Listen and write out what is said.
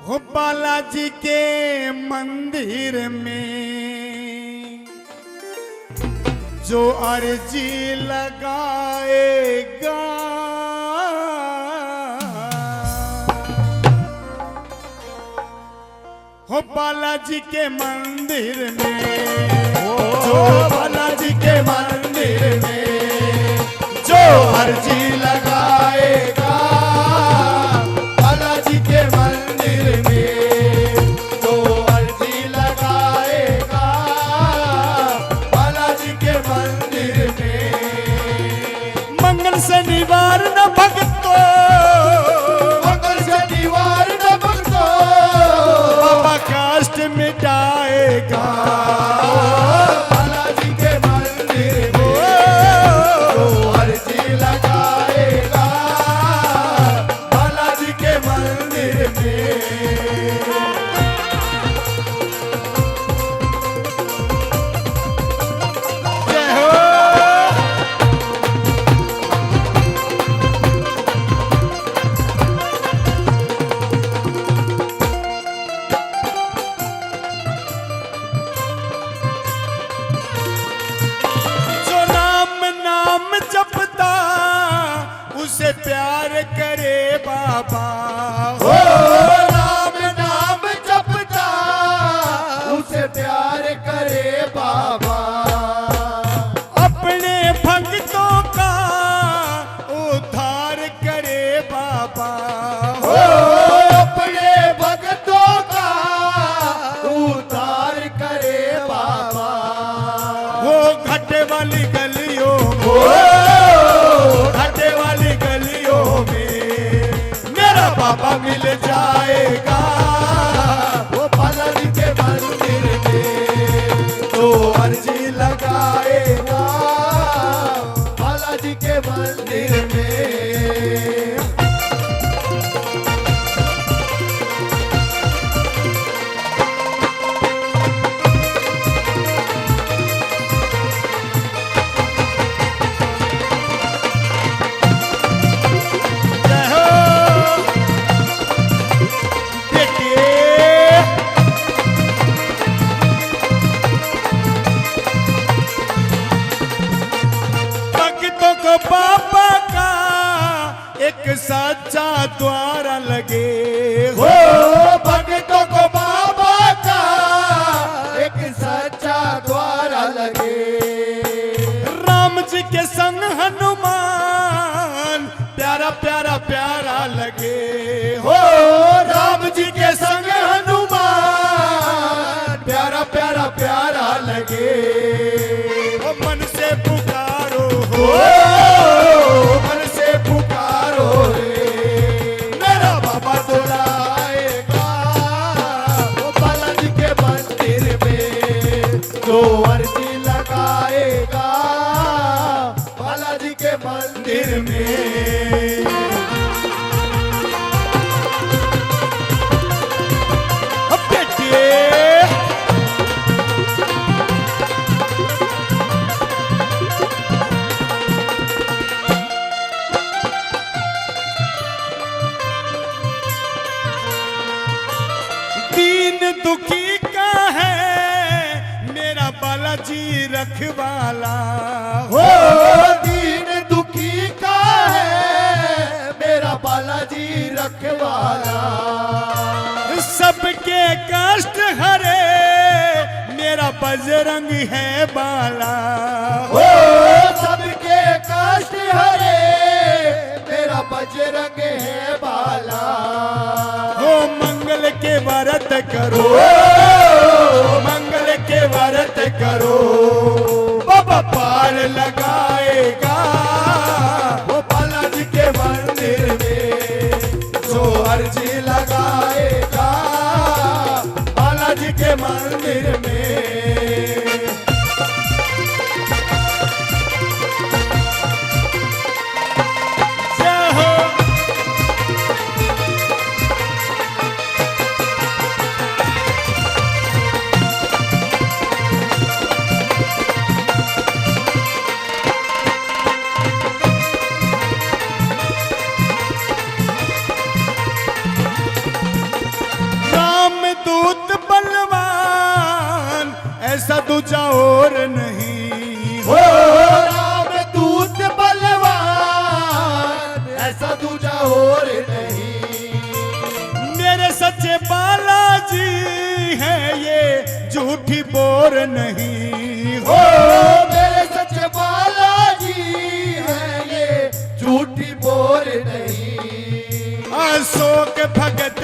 हो बालाजी के मंदिर में जो अर्जी लगाएगा हो बालाजी के मंदिर में जो बालाजी के मंदिर में जो अर्जी लगाएगा बालाजी के मंदिर में जो अर्जी लगाएगा बालाजी के मंदिर में मंगल शनिवार न भक्तो मंगल शनिवार न भक्तो बाबा कष्ट मिटाएगा बालाजी के मंदिर में जो अर्जी लगाएगा बालाजी के मंदिर में जय हो जो नाम नाम जपता उसे प्यार करे बाबा हो नाम नाम जपता उसे प्यार करे बाबा अपने भक्तों का उद्धार करे बाबा हो अपने भक्तों का उद्धार करे बाबा वो घाटे वाली गलियों घाटे वाली गलियों में मेरा बाबा मिल जाएगा वो बालाजी के मंदिर में तो अर्जी लगाएगा बालाजी के मंदिर में जय हो देखिए भक्तों को बाबा का एक सच्चा द्वार लगे हो भक्तों को बाबा का एक सच्चा द्वार लगे राम जी के संग हनुमान प्यारा प्यारा प्यारा लगे हो राम जी के संग हनुमान प्यारा प्यारा प्यारा लगे ओ मन से पुकारो हो मन से पुकारो रे मेरा बाबा बुलाएगा वो बालाजी के मंदिर में जो अर्जी लगाएगा बालाजी के मंदिर में अब देखिए दीन दुखी का है मेरा बालाजी रखवाला हो दीन दुखी का है मेरा बालाजी रखवाला सबके कष्ट हरे मेरा बजरंग है बाला हो सबके कष्ट हरे मेरा बजरंग है बाला हो मंगल के व्रत करो मंगल के व्रत करो बाबा पार लगाएगा वो बालाजी के मंदिर में जो अर्जी लगाएगा बालाजी के मंदिर में जय हो दूजा और नहीं हो राम दूत बलवान, ऐसा दूजा और नहीं। मेरे सच्चे बालाजी हैं ये झूठी बोर नहीं हो मेरे सच्चे बालाजी हैं ये झूठी बोर नहीं। अशोक भगत